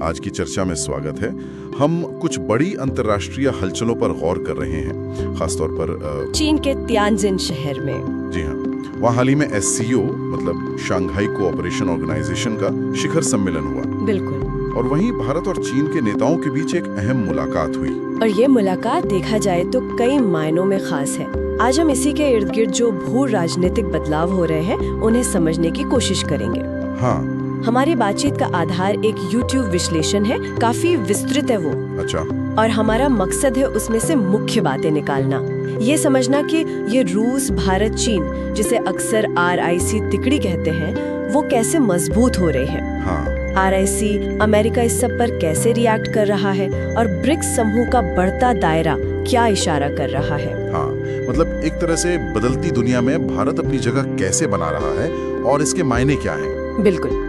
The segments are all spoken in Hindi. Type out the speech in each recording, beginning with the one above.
आज की चर्चा में स्वागत है। हम कुछ बड़ी अंतर्राष्ट्रीय हलचलों पर गौर कर रहे हैं, खासतौर पर चीन के तियानजिन शहर में। जी हाँ, वहाँ हाल ही में SCO मतलब शंघाई कोऑपरेशन ऑर्गेनाइजेशन का शिखर सम्मेलन हुआ। बिल्कुल। और वहीं भारत और चीन के नेताओं के बीच एक अहम मुलाकात हुई। और ये मुलाकात देखा जाए तो कई मायनों में खास है। आज हम इसी के इर्द गिर्द जो भू राजनीतिक बदलाव हो रहे हैं उन्हें समझने की कोशिश करेंगे। हाँ। हमारी बातचीत का आधार एक YouTube विश्लेषण है, काफी विस्तृत है वो। अच्छा। और हमारा मकसद है उसमें से मुख्य बातें निकालना, ये समझना कि ये रूस, भारत, चीन जिसे अक्सर RIC तिकड़ी कहते हैं, वो कैसे मजबूत हो रहे हैं। हाँ। RIC अमेरिका इस सब पर कैसे रिएक्ट कर रहा है और ब्रिक्स समूह का बढ़ता दायरा क्या इशारा कर रहा है। हाँ, मतलब एक तरह से बदलती दुनिया में भारत अपनी जगह कैसे बना रहा है और इसके मायने क्या हैं। बिल्कुल।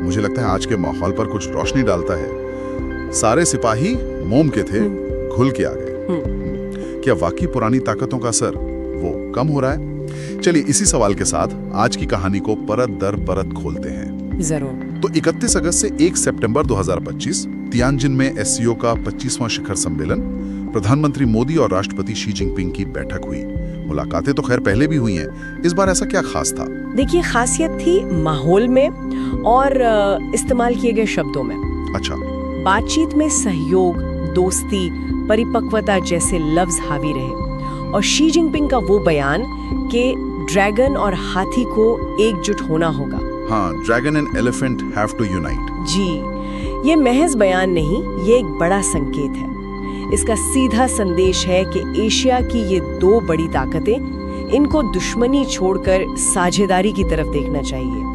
मुझे लगता है आज के माहौल पर कुछ रोशनी डालता है। सारे सिपाही मोम के थे, घुल के आ गए। क्या वाकई पुरानी ताकतों का असर वो कम हो रहा है? चलिए इसी सवाल के साथ आज की कहानी को परत दर परत खोलते हैं। जरूर। तो 31 अगस्त से 1 सितंबर 2025 तियानजिन में SCO का 25वां शिखर सम्मेलन, प्रधानमंत्री मोदी और राष्ट्रपति शी जिनपिंग की बैठक हुई। मुलाकातें तो खैर पहले भी हुई हैं, इस बार ऐसा क्या खास था? देखिए, खासियत थी माहौल में और इस्तेमाल किए गए शब्दों में। अच्छा। बातचीत में सहयोग, दोस्ती, परिपक्वता जैसे लफ्ज हावी रहे और शी जिनपिंग का वो बयान कि ड्रैगन और हाथी को एकजुट होना होगा। हाँ, dragon and elephant have to unite. जी, ये महज बयान नहीं, ये एक बड़ा संकेत है। इसका सीधा संदेश है कि एशिया की ये दो बड़ी ताकतें, इनको दुश्मनी छोड़कर साझेदारी की तरफ देखना चाहिए।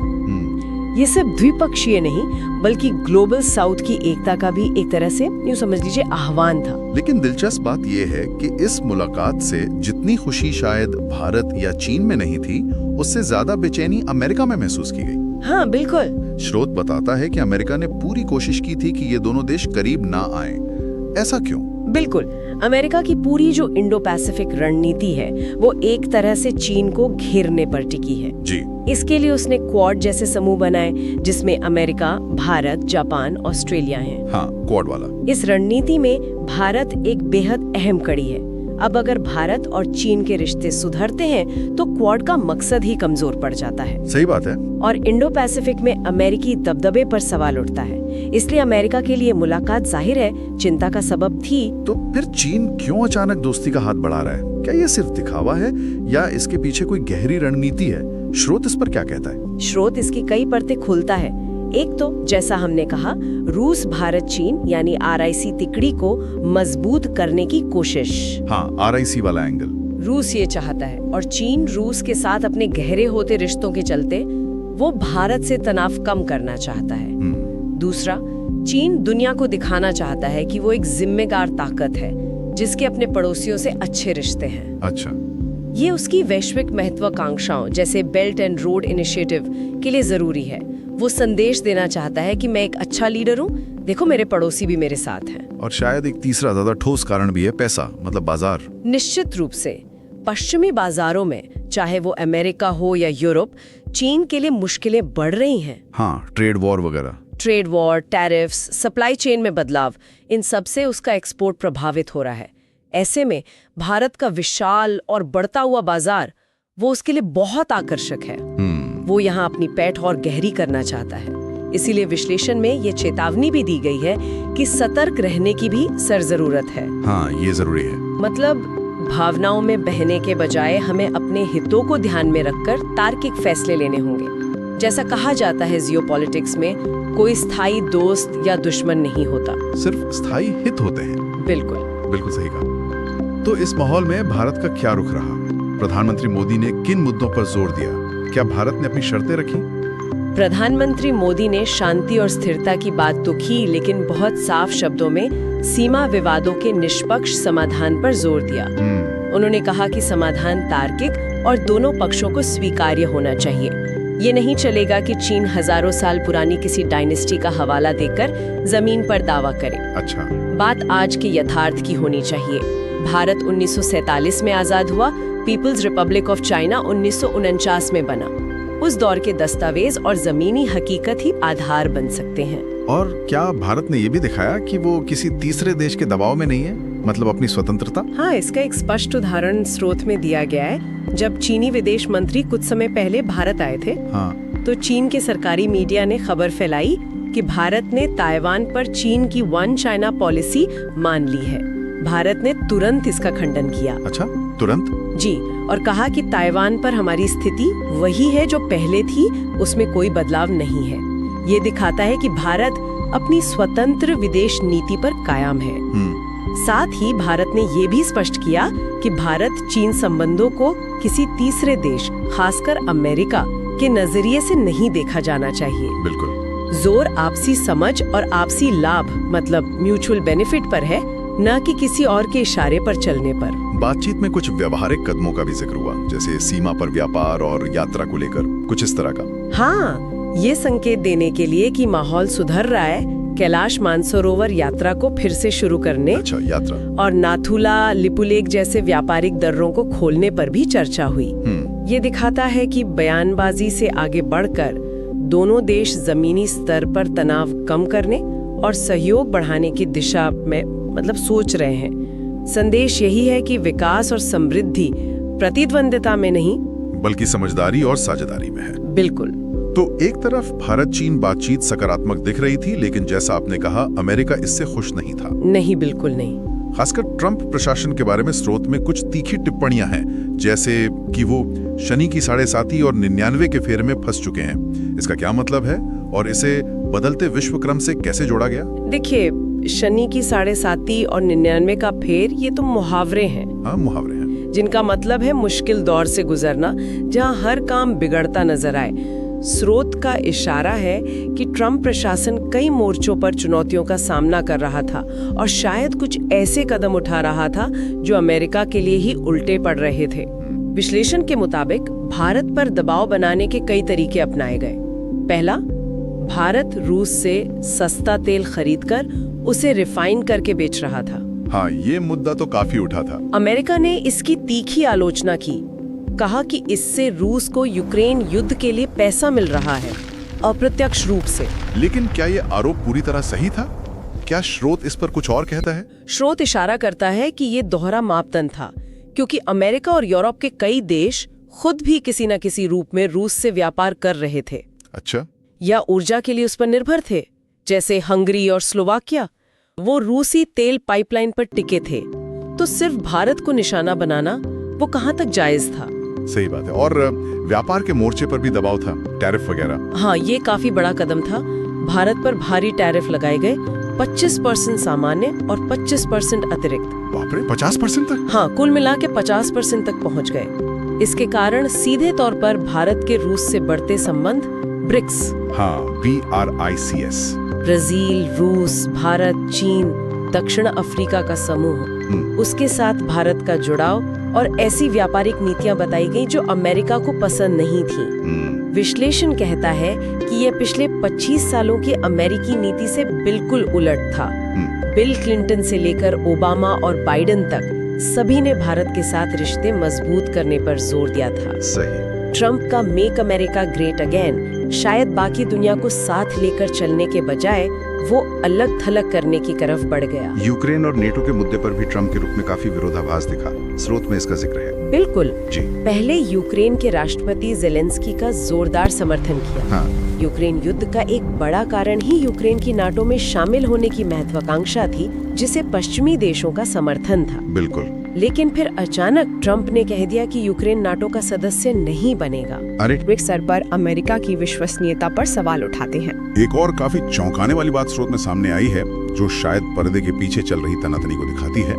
ये सिर्फ द्विपक्षीय नहीं बल्कि ग्लोबल साउथ की एकता का भी एक तरह से यूं समझ लीजिए आह्वान था। लेकिन दिलचस्प बात यह है कि इस मुलाकात से जितनी खुशी शायद भारत या चीन में नहीं थी, उससे ज्यादा बेचैनी अमेरिका में महसूस की गई। हाँ बिल्कुल। स्रोत बताता है कि अमेरिका ने पूरी कोशिश की थी कि ये दोनों देश करीब ना आए। ऐसा क्यों? बिल्कुल, अमेरिका की पूरी जो इंडो पैसिफिक रणनीति है वो एक तरह से चीन को घेरने पर टिकी है। जी। इसके लिए उसने क्वाड जैसे समूह बनाए जिसमें अमेरिका, भारत, जापान, ऑस्ट्रेलिया हैं। हाँ, क्वाड वाला। इस रणनीति में भारत एक बेहद अहम कड़ी है। अब अगर भारत और चीन के रिश्ते सुधरते हैं तो क्वाड का मकसद ही कमजोर पड़ जाता है। सही बात है। और इंडो पैसिफिक में अमेरिकी दबदबे पर सवाल उठता है। इसलिए अमेरिका के लिए मुलाकात जाहिर है चिंता का सबब थी। तो फिर चीन क्यों अचानक दोस्ती का हाथ बढ़ा रहा है? क्या ये सिर्फ दिखावा है या इसके पीछे कोई गहरी रणनीति है? स्रोत इस पर क्या कहता है? स्रोत इसकी कई परतें खोलता है। एक तो जैसा हमने कहा, रूस, भारत, चीन यानी RIC तिकड़ी को मजबूत करने की कोशिश। हाँ, RIC वाला एंगल। रूस ये चाहता है और चीन रूस के साथ अपने गहरे होते रिश्तों के चलते वो भारत से तनाव कम करना चाहता है। दूसरा, चीन दुनिया को दिखाना चाहता है कि वो एक जिम्मेदार ताकत है जिसके अपने पड़ोसियों से अच्छे रिश्ते हैं। अच्छा। ये उसकी वैश्विक महत्वाकांक्षाओं जैसे बेल्ट एंड रोड इनिशिएटिव के लिए जरूरी है। वो संदेश देना चाहता है कि मैं एक अच्छा लीडर हूँ, देखो मेरे पड़ोसी भी मेरे साथ हैं। और शायद एक तीसरा ज्यादा ठोस कारण भी है, पैसा, मतलब बाजार। निश्चित रूप से पश्चिमी बाजारों में, चाहे वो अमेरिका हो या यूरोप, चीन के लिए मुश्किलें बढ़ रही हैं। हाँ, ट्रेड वॉर वगैरह। Trade war, tariffs, supply chain में बदलाव, इन सब से उसका एक्सपोर्ट प्रभावित हो रहा है। ऐसे में भारत का विशाल और बढ़ता हुआ बाजार वो उसके लिए बहुत आकर्षक है। वो यहाँ अपनी पैठ और गहरी करना चाहता है। इसीलिए विश्लेषण में ये चेतावनी भी दी गई है कि सतर्क रहने की भी जरूरत है। हाँ, ये जरूरी है। मतलब भावनाओं में बहने के बजाय हमें अपने हितों को ध्यान में रखकर तार्किक फैसले लेने होंगे। जैसा कहा जाता है जियोपॉलिटिक्स में, कोई स्थायी दोस्त या दुश्मन नहीं होता, सिर्फ स्थायी हित होते हैं। बिल्कुल बिल्कुल सही कहा। तो इस माहौल में भारत का क्या रुख रहा? प्रधानमंत्री मोदी ने किन मुद्दों पर जोर दिया? क्या भारत ने अपनी शर्तें रखी? प्रधानमंत्री मोदी ने शांति और स्थिरता की बात तो की, लेकिन बहुत साफ शब्दों में सीमा विवादों के निष्पक्ष समाधान पर जोर दिया। उन्होंने कहा कि समाधान तार्किक और दोनों पक्षों को स्वीकार्य होना चाहिए। ये नहीं चलेगा कि चीन हजारों साल पुरानी किसी डायनेस्टी का हवाला देकर जमीन पर दावा करे। अच्छा। बात आज के यथार्थ की होनी चाहिए। भारत 1947 में आजाद हुआ, पीपल्स रिपब्लिक ऑफ चाइना 1949 में बना। उस दौर के दस्तावेज और जमीनी हकीकत ही आधार बन सकते हैं। और क्या भारत ने ये भी दिखाया कि वो किसी तीसरे देश के दबाव में नहीं है, मतलब अपनी स्वतंत्रता? हाँ, इसका एक स्पष्ट उदाहरण स्रोत में दिया गया है। जब चीनी विदेश मंत्री कुछ समय पहले भारत आए थे, हाँ, तो चीन के सरकारी मीडिया ने खबर फैलाई कि भारत ने ताइवान पर चीन की वन चाइना पॉलिसी मान ली है। भारत ने तुरंत इसका खंडन किया। अच्छा, तुरंत? जी, और कहा कि ताइवान पर हमारी स्थिति वही है जो पहले थी, उसमें कोई बदलाव नहीं है। ये दिखाता है कि भारत अपनी स्वतंत्र विदेश नीति पर कायम है। साथ ही भारत ने ये भी स्पष्ट किया कि भारत चीन संबंधों को किसी तीसरे देश, खासकर अमेरिका के नजरिए से नहीं देखा जाना चाहिए। बिल्कुल। जोर आपसी समझ और आपसी लाभ, मतलब म्यूचुअल बेनिफिट पर है, न कि किसी और के इशारे पर चलने पर। बातचीत में कुछ व्यवहारिक कदमों का भी जिक्र हुआ, जैसे सीमा पर व्यापार और यात्रा को लेकर कुछ इस तरह का। हाँ, ये संकेत देने के लिए कि माहौल सुधर रहा है, कैलाश मानसरोवर यात्रा को फिर से शुरू करने, अच्छा, यात्रा, और नाथुला लिपुलेख जैसे व्यापारिक दर्रों को खोलने पर भी चर्चा हुई। ये दिखाता है कि बयानबाजी से आगे बढ़कर दोनों देश जमीनी स्तर पर तनाव कम करने और सहयोग बढ़ाने की दिशा में मतलब सोच रहे हैं। संदेश यही है कि विकास और समृद्धि प्रतिद्वंदिता में नहीं, बल्कि समझदारी और साझेदारी में है। बिल्कुल। तो एक तरफ भारत चीन बातचीत सकारात्मक दिख रही थी, लेकिन जैसा आपने कहा, अमेरिका इससे खुश नहीं था। नहीं, बिल्कुल नहीं। खासकर ट्रंप प्रशासन के बारे में स्रोत में कुछ तीखी टिप्पणियां हैं, जैसे कि वो शनि की 7.5 और 99 के फेर में फंस चुके हैं। इसका क्या मतलब है और इसे बदलते विश्व क्रम से कैसे जोड़ा गया? देखिए, शनि की 7.5 और 99 का फेर, ये तो मुहावरे हैं। हाँ, मुहावरे हैं, जिनका मतलब है मुश्किल दौर से गुजरना, जहां हर काम बिगड़ता नजर आए। स्रोत का इशारा है कि ट्रंप प्रशासन कई मोर्चों पर चुनौतियों का सामना कर रहा था और शायद कुछ ऐसे कदम उठा रहा था जो अमेरिका के लिए ही उल्टे पड़ रहे थे। विश्लेषण के मुताबिक भारत पर दबाव बनाने के कई तरीके अपनाए गए। पहला, भारत रूस से सस्ता तेल खरीदकर उसे रिफाइन करके बेच रहा था। हाँ, ये मुद्दा तो काफी उठा था। अमेरिका ने इसकी तीखी आलोचना की, कहा कि इससे रूस को यूक्रेन युद्ध के लिए पैसा मिल रहा है, अप्रत्यक्ष रूप से। लेकिन क्या ये आरोप पूरी तरह सही था? क्या स्रोत इस पर कुछ और कहता है? स्रोत इशारा करता है कि ये दोहरा मापदंड था, क्योंकि अमेरिका और यूरोप के कई देश खुद भी किसी न किसी रूप में रूस से व्यापार कर रहे थे। अच्छा। या ऊर्जा के लिए उस पर निर्भर थे, जैसे हंगरी और स्लोवाकिया। वो रूसी तेल पाइपलाइन पर टिके थे, तो सिर्फ भारत को निशाना बनाना वो कहाँ तक जायज था? सही बात है। और व्यापार के मोर्चे पर भी दबाव था, टैरिफ वगैरह। हाँ, ये काफी बड़ा कदम था। भारत पर भारी टैरिफ लगाए गए, 25% सामान्य और 25% अतिरिक्त। बाप रे, 50% तक? हाँ, कुल मिला के 50% तक पहुंच गए। इसके कारण सीधे तौर पर भारत के रूस से बढ़ते संबंध, ब्रिक्स, हाँ, BRICS, ब्राजील, रूस, भारत, चीन, दक्षिण अफ्रीका का समूह, उसके साथ भारत का जुड़ाव और ऐसी व्यापारिक नीतियां बताई गई जो अमेरिका को पसंद नहीं थी। विश्लेषण कहता है कि यह पिछले 25 सालों की अमेरिकी नीति से बिल्कुल उलट था। बिल क्लिंटन से लेकर ओबामा और बाइडेन तक सभी ने भारत के साथ रिश्ते मजबूत करने पर जोर दिया था। सही। ट्रंप का मेक अमेरिका ग्रेट अगेन शायद बाकी दुनिया को साथ लेकर चलने के बजाय वो अलग थलग करने की तरफ बढ़ गया। यूक्रेन और नेटो के मुद्दे पर भी ट्रंप के रूप में काफी विरोधाभास दिखा, स्रोत में इसका जिक्र है। बिल्कुल जी। पहले यूक्रेन के राष्ट्रपति जेलेंस्की का जोरदार समर्थन किया। हाँ। यूक्रेन युद्ध का एक बड़ा कारण ही यूक्रेन की नाटो में शामिल होने की महत्वाकांक्षा थी, जिसे पश्चिमी देशों का समर्थन था। बिल्कुल। लेकिन फिर अचानक ट्रंप ने कह दिया कि यूक्रेन नाटो का सदस्य नहीं बनेगा। अरे, वैश्विक स्तर पर अमेरिका की विश्वसनीयता पर सवाल उठाते हैं। एक और काफी चौंकाने वाली बात स्रोत में सामने आई है, जो शायद पर्दे के पीछे चल रही तनातनी को दिखाती है।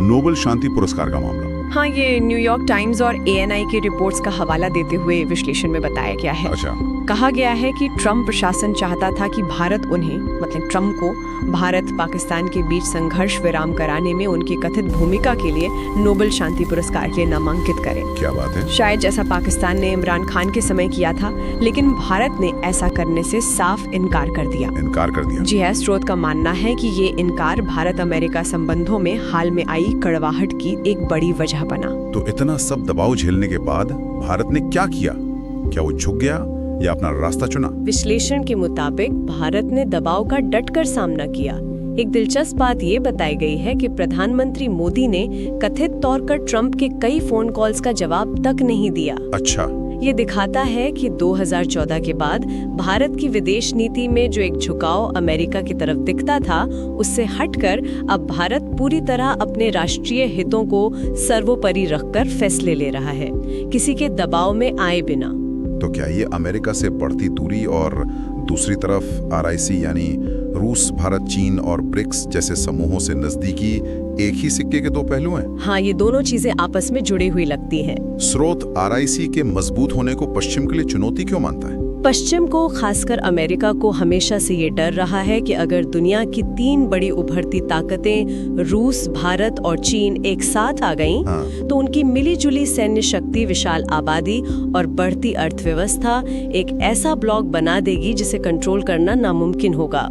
नोबेल शांति पुरस्कार का मामला। हाँ, ये न्यूयॉर्क टाइम्स और ANI की रिपोर्ट्स का हवाला देते हुए विश्लेषण में बताया गया है। अच्छा। कहा गया है कि ट्रंप प्रशासन चाहता था कि भारत उन्हें, मतलब ट्रंप को, भारत पाकिस्तान के बीच संघर्ष विराम कराने में उनकी कथित भूमिका के लिए नोबेल शांति पुरस्कार के लिए नामांकित करे। क्या बात है। शायद जैसा पाकिस्तान ने इमरान खान के समय किया था, लेकिन भारत ने ऐसा करने से साफ इनकार कर दिया। इनकार कर दिया। जी है, स्रोत का मानना है कि ये इनकार भारत अमेरिका संबंधों में हाल में आई कड़वाहट की एक बड़ी वजह बना। तो इतना सब दबाव झेलने के बाद भारत ने क्या किया? क्या वो झुक गया या अपना रास्ता चुना? विश्लेषण के मुताबिक भारत ने दबाव का डटकर सामना किया। एक दिलचस्प बात ये बताई गई है कि प्रधानमंत्री मोदी ने कथित तौर पर ट्रंप के कई फोन कॉल्स का जवाब तक नहीं दिया। अच्छा, ये दिखाता है कि 2014 के बाद भारत की विदेश नीति में जो एक झुकाव अमेरिका की तरफ दिखता था, उससे हटकर अब भारत पूरी तरह अपने राष्ट्रीय हितों को सर्वोपरि रखकर फैसले ले रहा है, किसी के दबाव में आए बिना। तो क्या ये अमेरिका से बढ़ती दूरी और दूसरी तरफ आरआईसी यानी रूस, भारत, चीन और ब्रिक्स जैसे समूहों से नजदीकी एक ही सिक्के के दो पहलू हैं? हाँ, ये दोनों चीजें आपस में जुड़ी हुई लगती हैं। स्रोत आरआईसी के मजबूत होने को पश्चिम के लिए चुनौती क्यों मानता है? पश्चिम को, खासकर अमेरिका को हमेशा से ये डर रहा है कि अगर दुनिया की 3 बड़ी उभरती ताकतें रूस, भारत और चीन एक साथ आ गईं, तो उनकी मिलीजुली सैन्य शक्ति, विशाल आबादी और बढ़ती अर्थव्यवस्था एक ऐसा ब्लॉक बना देगी जिसे कंट्रोल करना नामुमकिन होगा।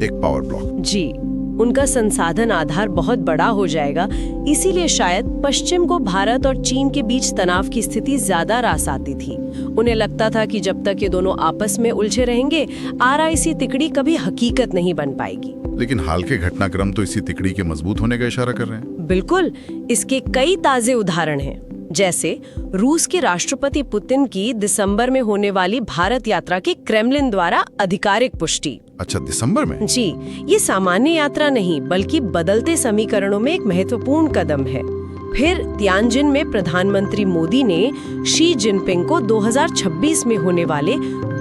एक पावर ब्लॉक। जी, उनका संसाधन आधार बहुत बड़ा हो जाएगा। इसीलिए शायद पश्चिम को भारत और चीन के बीच तनाव की स्थिति ज्यादा रास आती थी। उन्हें लगता था कि जब तक ये दोनों आपस में उलझे रहेंगे, आरआईसी तिकड़ी कभी हकीकत नहीं बन पाएगी। लेकिन हाल के घटनाक्रम तो इसी तिकड़ी के मजबूत होने का इशारा कर रहे हैं। बिल्कुल, इसके कई ताजे उदाहरण हैं। जैसे रूस के राष्ट्रपति पुतिन की दिसंबर में होने वाली भारत यात्रा की क्रेमलिन द्वारा आधिकारिक पुष्टि। अच्छा, दिसंबर में? जी, ये सामान्य यात्रा नहीं बल्कि बदलते समीकरणों में एक महत्वपूर्ण कदम है। फिर तियानजिन में प्रधानमंत्री मोदी ने शी जिनपिंग को 2026 में होने वाले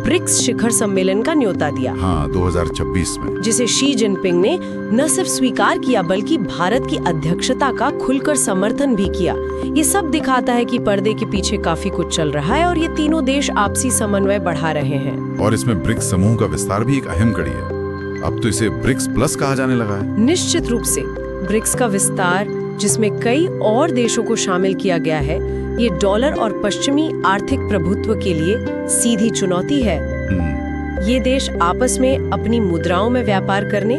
ब्रिक्स शिखर सम्मेलन का न्योता दिया। हाँ, 2026 में। जिसे शी जिनपिंग ने न सिर्फ स्वीकार किया बल्कि भारत की अध्यक्षता का खुलकर समर्थन भी किया। ये सब दिखाता है कि पर्दे के पीछे काफी कुछ चल रहा है और ये तीनों देश आपसी समन्वय बढ़ा रहे हैं। और इसमें ब्रिक्स समूह का विस्तार भी एक अहम कड़ी है। अब तो इसे ब्रिक्स प्लस कहा जाने लगा है। निश्चित रूप से ब्रिक्स का विस्तार, जिसमें कई और देशों को शामिल किया गया है, ये डॉलर और पश्चिमी आर्थिक प्रभुत्व के लिए सीधी चुनौती है। ये देश आपस में अपनी मुद्राओं में व्यापार करने,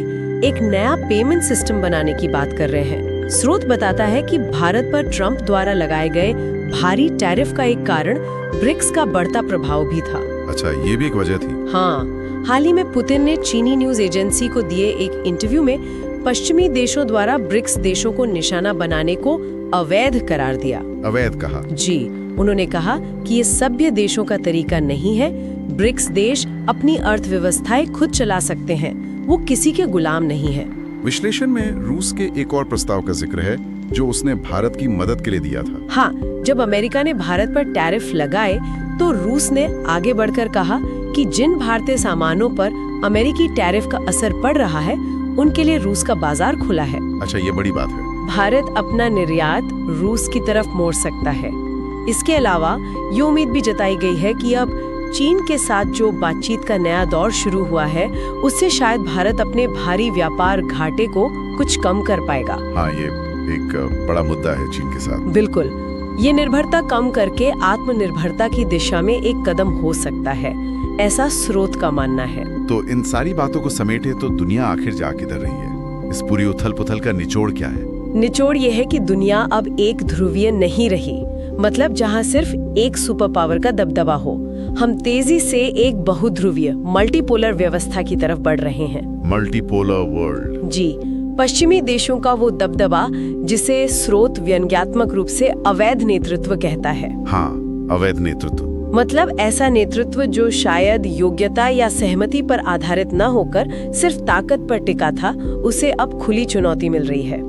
एक नया पेमेंट सिस्टम बनाने की बात कर रहे हैं। स्रोत बताता है कि भारत पर ट्रंप द्वारा लगाए गए भारी टैरिफ का एक कारण ब्रिक्स का बढ़ता प्रभाव भी था। अच्छा, ये भी एक वजह थी। हाँ, हाल ही में पुतिन ने चीनी न्यूज एजेंसी को दिए एक इंटरव्यू में पश्चिमी देशों द्वारा ब्रिक्स देशों को निशाना बनाने को अवैध करार दिया। अवैध कहा? जी, उन्होंने कहा कि ये सभ्य देशों का तरीका नहीं है। ब्रिक्स देश अपनी अर्थव्यवस्थाएं खुद चला सकते हैं, वो किसी के गुलाम नहीं है। विश्लेषण में रूस के एक और प्रस्ताव का जिक्र है जो उसने भारत की मदद के लिए दिया था। हाँ, जब अमेरिका ने भारत पर टैरिफ लगाए तो रूस ने आगे बढ़कर कहा कि जिन भारतीय सामानों पर अमेरिकी टैरिफ का असर पड़ रहा है, उनके लिए रूस का बाजार खुला है। अच्छा, ये बड़ी बात है। भारत अपना निर्यात रूस की तरफ मोड़ सकता है। इसके अलावा ये उम्मीद भी जताई गई है कि अब चीन के साथ जो बातचीत का नया दौर शुरू हुआ है, उससे शायद भारत अपने भारी व्यापार घाटे को कुछ कम कर पाएगा। हाँ, ये एक बड़ा मुद्दा है चीन के साथ। बिल्कुल, ये निर्भरता कम करके आत्मनिर्भरता की दिशा में एक कदम हो सकता है, ऐसा स्रोत का मानना है। तो इन सारी बातों को समेटे तो दुनिया आखिर जा किधर रही है? इस पूरी उथल पुथल का निचोड़ क्या है? निचोड़ ये है कि दुनिया अब एक ध्रुवीय नहीं रही, मतलब जहाँ सिर्फ एक सुपर पावर का दबदबा हो। हम तेजी से एक बहुध्रुवीय मल्टीपोलर व्यवस्था की तरफ बढ़ रहे हैं। Multipolar world. जी, पश्चिमी देशों का वो दबदबा जिसे स्रोत व्यंग्यात्मक रूप से अवैध नेतृत्व कहता है। हाँ, अवैध नेतृत्व मतलब ऐसा नेतृत्व जो शायद योग्यता या सहमति पर आधारित न होकर सिर्फ ताकत पर टिका था, उसे अब खुली चुनौती मिल रही है।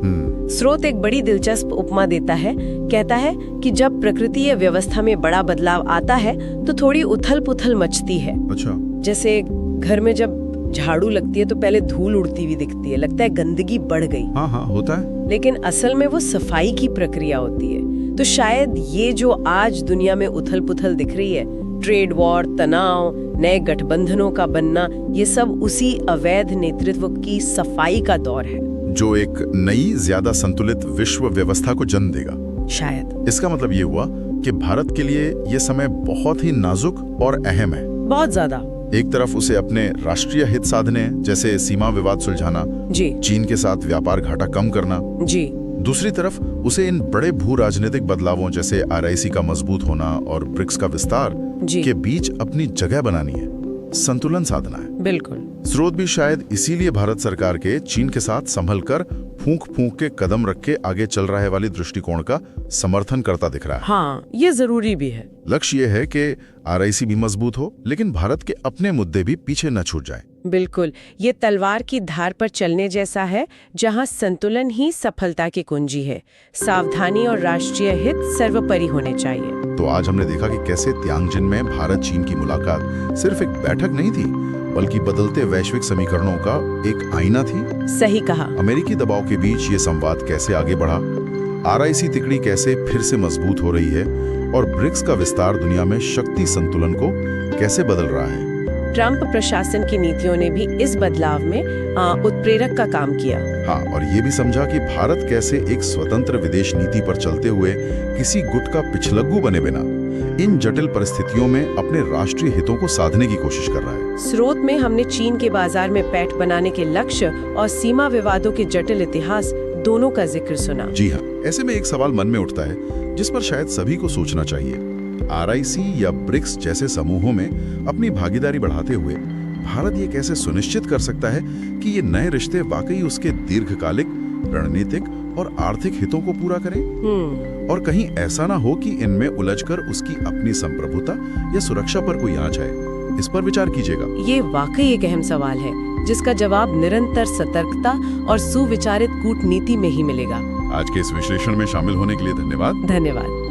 स्रोत एक बड़ी दिलचस्प उपमा देता है। कहता है कि जब प्रकृति या व्यवस्था में बड़ा बदलाव आता है तो थोड़ी उथल पुथल मचती है। अच्छा। जैसे घर में जब झाड़ू लगती है तो पहले धूल उड़ती हुई दिखती है, लगता है गंदगी बढ़ गई। हाँ हाँ, होता है। लेकिन असल में वो सफाई की प्रक्रिया होती है। तो शायद ये जो आज दुनिया में उथल पुथल दिख रही है, ट्रेड वॉर, तनाव, नए गठबंधनों का बनना, ये सब उसी अवैध नेतृत्व की सफाई का दौर है, जो एक नई ज्यादा संतुलित विश्व व्यवस्था को जन्म देगा। शायद इसका मतलब ये हुआ कि भारत के लिए ये समय बहुत ही नाजुक और अहम है। बहुत ज्यादा। एक तरफ उसे अपने राष्ट्रीय हित साधने, जैसे सीमा विवाद सुलझाना, जी चीन के साथ व्यापार घाटा कम करना, जी, दूसरी तरफ उसे इन बड़े भू राजनीतिक बदलावों जैसे आरआईसी का मजबूत होना और ब्रिक्स का विस्तार जी। के बीच अपनी जगह बनानी है, संतुलन साधना है। बिल्कुल। स्रोत भी शायद इसीलिए भारत सरकार के चीन के साथ संभल कर फूंक फूंक के कदम रख के आगे चल रहे वाली दृष्टिकोण का समर्थन करता दिख रहा है। हाँ, ये जरूरी भी है। लक्ष्य ये है कि आरआईसी भी मजबूत हो, लेकिन भारत के अपने मुद्दे भी पीछे न छूट जाए। बिल्कुल, ये तलवार की धार पर चलने जैसा है, जहाँ संतुलन ही सफलता की कुंजी है। सावधानी और राष्ट्रीय हित सर्वोपरि होने चाहिए। तो आज हमने देखा कि कैसे त्यांगजिन में भारत चीन की मुलाकात सिर्फ एक बैठक नहीं थी, बल्कि बदलते वैश्विक समीकरणों का एक आईना थी। सही कहा। अमेरिकी दबाव के बीच ये संवाद कैसे आगे बढ़ा, आरआईसी तिकड़ी कैसे फिर से मजबूत हो रही है और ब्रिक्स का विस्तार दुनिया में शक्ति संतुलन को कैसे बदल रहा है। ट्रंप प्रशासन की नीतियों ने भी इस बदलाव में उत्प्रेरक का काम किया। हाँ, और ये भी समझा कि भारत कैसे एक स्वतंत्र विदेश नीति पर चलते हुए किसी गुट का पिछलग्गू बने बिना इन जटिल परिस्थितियों में अपने राष्ट्रीय हितों को साधने की कोशिश कर रहा है। स्रोत में हमने चीन के बाजार में पैठ बनाने के लक्ष्य और सीमा विवादों के जटिल इतिहास दोनों का जिक्र सुना। जी हाँ, ऐसे में एक सवाल मन में उठता है जिस पर शायद सभी को सोचना चाहिए। आरआईसी या ब्रिक्स जैसे समूहों में अपनी भागीदारी बढ़ाते हुए भारत ये कैसे सुनिश्चित कर सकता है कि ये नए रिश्ते वाकई उसके दीर्घकालिक, रणनीतिक और आर्थिक हितों को पूरा करें, और कहीं ऐसा ना हो कि इनमें उलझकर उसकी अपनी संप्रभुता या सुरक्षा पर कोई आंच है। इस पर विचार कीजिएगा। ये वाकई एक अहम सवाल है, जिसका जवाब निरंतर सतर्कता और सुविचारित कूटनीति में ही मिलेगा। आज के इस विश्लेषण में शामिल होने के लिए धन्यवाद। धन्यवाद।